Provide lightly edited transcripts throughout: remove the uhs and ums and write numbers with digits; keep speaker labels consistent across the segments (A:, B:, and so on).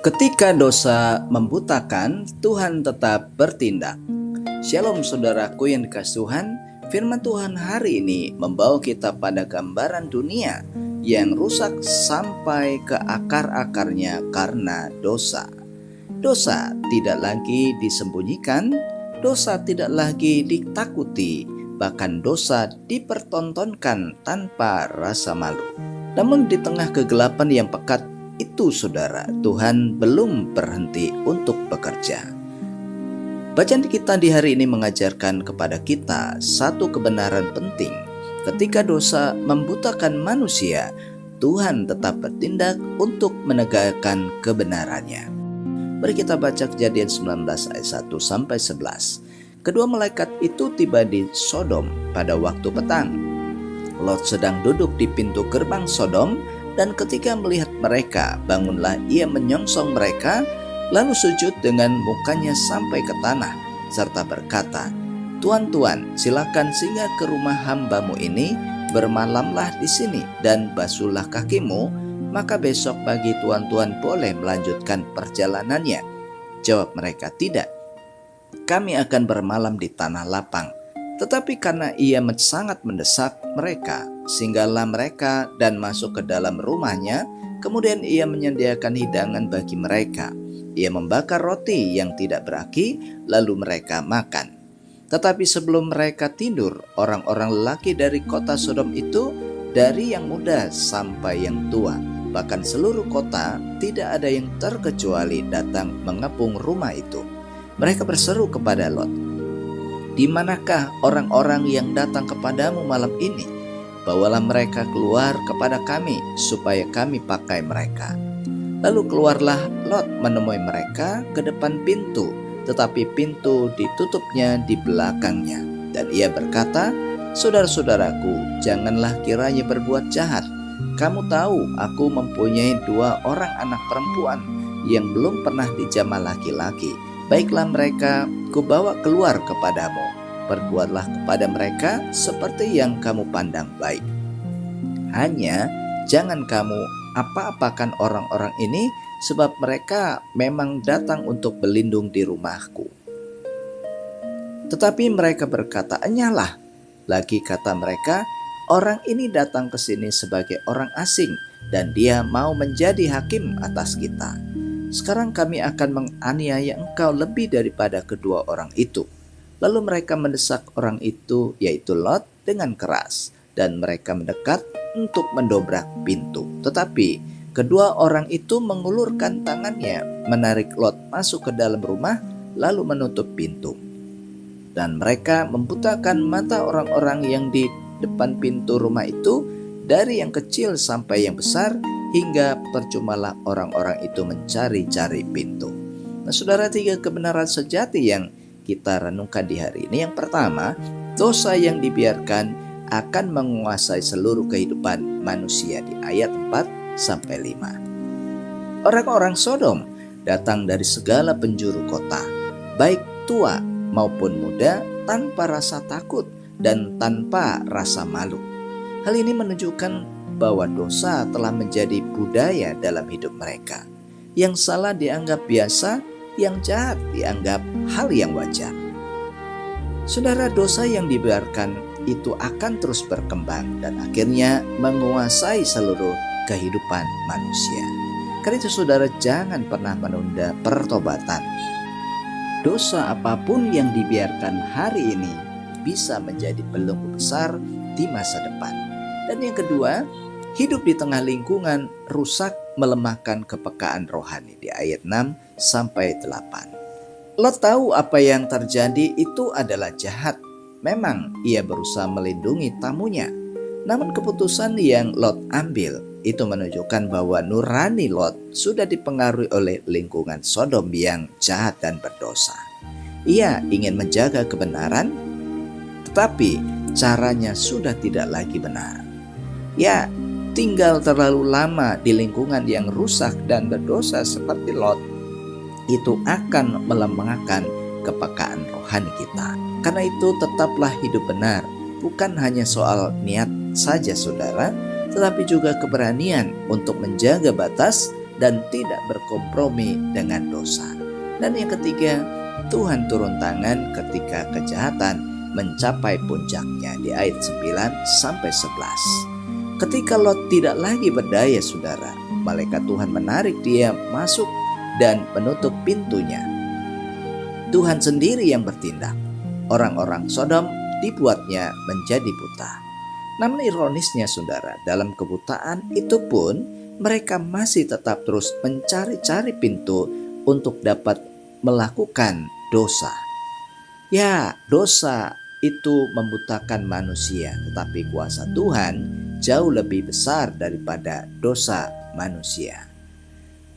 A: Ketika dosa membutakan, Tuhan tetap bertindak. Shalom saudaraku yang dikasihi Tuhan, firman Tuhan hari ini membawa kita pada gambaran dunia yang rusak sampai ke akar-akarnya karena dosa. Dosa tidak lagi disembunyikan, dosa tidak lagi ditakuti, bahkan dosa dipertontonkan tanpa rasa malu. Namun di tengah kegelapan yang pekat itu saudara, Tuhan belum berhenti untuk bekerja. Bacaan kita di hari ini mengajarkan kepada kita satu kebenaran penting. Ketika dosa membutakan manusia, Tuhan tetap bertindak untuk menegakkan kebenarannya. Mari kita baca Kejadian 19 ayat 1-11. Kedua malaikat itu tiba di Sodom pada waktu petang. Lot sedang duduk di pintu gerbang Sodom, dan ketika melihat mereka, bangunlah ia menyongsong mereka, lalu sujud dengan mukanya sampai ke tanah, serta berkata, "Tuan-tuan, silakan singgah ke rumah hambamu ini, bermalamlah di sini, dan basuhlah kakimu, maka besok pagi tuan-tuan boleh melanjutkan perjalanannya." Jawab mereka, "Tidak, kami akan bermalam di tanah lapang." Tetapi karena ia sangat mendesak mereka, singgahlah mereka dan masuk ke dalam rumahnya. Kemudian ia menyediakan hidangan bagi mereka. Ia membakar roti yang tidak beraki, lalu mereka makan. Tetapi sebelum mereka tidur, orang-orang lelaki dari kota Sodom itu, dari yang muda sampai yang tua, bahkan seluruh kota, tidak ada yang terkecuali datang mengepung rumah itu. Mereka berseru kepada Lot, "Di manakah orang-orang yang datang kepadamu malam ini? Bawalah mereka keluar kepada kami, supaya kami pakai mereka." Lalu keluarlah Lot menemui mereka ke depan pintu, tetapi pintu ditutupnya di belakangnya. Dan ia berkata, "Saudara-saudaraku, janganlah kiranya berbuat jahat. Kamu tahu aku mempunyai 2 orang anak perempuan yang belum pernah dijamah laki-laki. Baiklah mereka kubawa keluar kepadamu. Perbuatlah kepada mereka seperti yang kamu pandang baik. Hanya jangan kamu apa-apakan orang-orang ini, sebab mereka memang datang untuk berlindung di rumahku." Tetapi mereka berkata, "Enyalah." Lagi kata mereka, "Orang ini datang ke sini sebagai orang asing, dan dia mau menjadi hakim atas kita. Sekarang kami akan menganiaya engkau lebih daripada kedua orang itu." Lalu mereka mendesak orang itu, yaitu Lot, dengan keras, dan mereka mendekat untuk mendobrak pintu. Tetapi kedua orang itu mengulurkan tangannya, menarik Lot masuk ke dalam rumah, lalu menutup pintu. Dan mereka membutakan mata orang-orang yang di depan pintu rumah itu, dari yang kecil sampai yang besar, hingga percumalah orang-orang itu mencari-cari pintu. Nah saudara, 3 kebenaran sejati yang kita renungkan di hari ini. Yang pertama, dosa yang dibiarkan akan menguasai seluruh kehidupan manusia di ayat 4-5. Orang-orang Sodom datang dari segala penjuru kota, baik tua maupun muda, tanpa rasa takut dan tanpa rasa malu. Hal ini menunjukkan bahwa dosa telah menjadi budaya dalam hidup mereka. Yang salah dianggap biasa, yang jahat dianggap hal yang wajar. Saudara, dosa yang dibiarkan itu akan terus berkembang dan akhirnya menguasai seluruh kehidupan manusia. Karena itu saudara, jangan pernah menunda pertobatan. Dosa apapun yang dibiarkan hari ini bisa menjadi belenggu besar di masa depan. Dan yang kedua, hidup di tengah lingkungan rusak melemahkan kepekaan rohani di ayat 6-8. Lot tahu apa yang terjadi itu adalah jahat. Memang ia berusaha melindungi tamunya. Namun keputusan yang Lot ambil itu menunjukkan bahwa nurani Lot sudah dipengaruhi oleh lingkungan Sodom yang jahat dan berdosa. Ia ingin menjaga kebenaran, tetapi caranya sudah tidak lagi benar. Ya, tinggal terlalu lama di lingkungan yang rusak dan berdosa seperti Lot, itu akan melemahkan kepekaan rohani kita. Karena itu tetaplah hidup benar, bukan hanya soal niat saja saudara, tetapi juga keberanian untuk menjaga batas dan tidak berkompromi dengan dosa. Dan yang ketiga, Tuhan turun tangan ketika kejahatan mencapai puncaknya di ayat 9-11. Ketika Lot tidak lagi berdaya, saudara, malaikat Tuhan menarik dia masuk dan menutup pintunya. Tuhan sendiri yang bertindak. Orang-orang Sodom dibuatnya menjadi buta. Namun ironisnya, saudara, dalam kebutaan itu pun mereka masih tetap terus mencari-cari pintu untuk dapat melakukan dosa. Ya, dosa itu membutakan manusia, tetapi kuasa Tuhan jauh lebih besar daripada dosa manusia.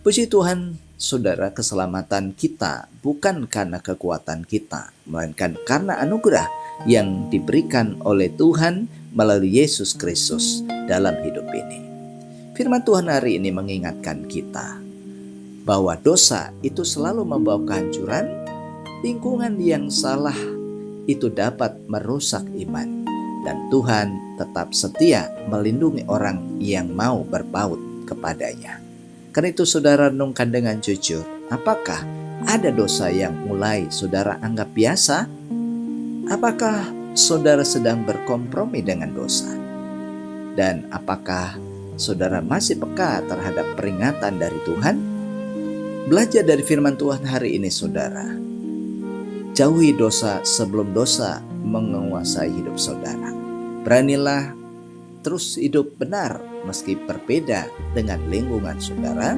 A: Puji Tuhan, saudara, keselamatan kita bukan karena kekuatan kita, melainkan karena anugerah yang diberikan oleh Tuhan melalui Yesus Kristus dalam hidup ini. Firman Tuhan hari ini mengingatkan kita bahwa dosa itu selalu membawa kehancuran. Lingkungan yang salah itu dapat merusak iman, dan Tuhan tetap setia melindungi orang yang mau berpaut kepadanya. Karena itu saudara renungkan dengan jujur, apakah ada dosa yang mulai saudara anggap biasa? Apakah saudara sedang berkompromi dengan dosa? Dan apakah saudara masih peka terhadap peringatan dari Tuhan? Belajar dari firman Tuhan hari ini, saudara. Jauhi dosa sebelum dosa menguasai hidup saudara. Beranilah terus hidup benar meski berbeda dengan lingkungan saudara.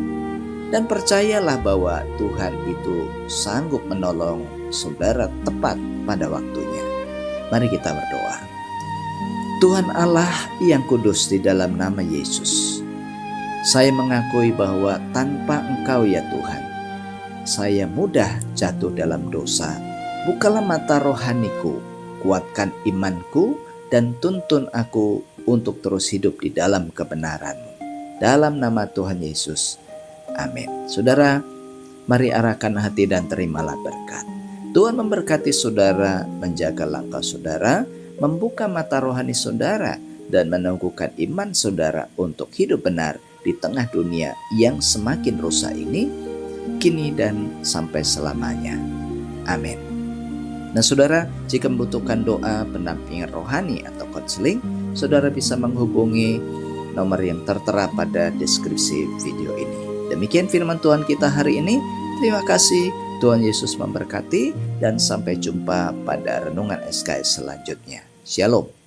A: Dan percayalah bahwa Tuhan itu sanggup menolong saudara tepat pada waktunya. Mari kita berdoa. Tuhan Allah yang kudus, di dalam nama Yesus, saya mengakui bahwa tanpa Engkau ya Tuhan, saya mudah jatuh dalam dosa. Bukalah mata rohaniku, kuatkan imanku, dan tuntun aku untuk terus hidup di dalam kebenaran-Mu. Dalam nama Tuhan Yesus, amin. Saudara, mari arahkan hati dan terimalah berkat. Tuhan memberkati saudara, menjaga langkah saudara, membuka mata rohani saudara, dan meneguhkan iman saudara untuk hidup benar di tengah dunia yang semakin rusak ini, kini dan sampai selamanya. Amin. Nah saudara, jika membutuhkan doa, pendampingan rohani atau konseling, saudara bisa menghubungi nomor yang tertera pada deskripsi video ini. Demikian firman Tuhan kita hari ini. Terima kasih, Tuhan Yesus memberkati, dan sampai jumpa pada renungan SKS selanjutnya. Shalom.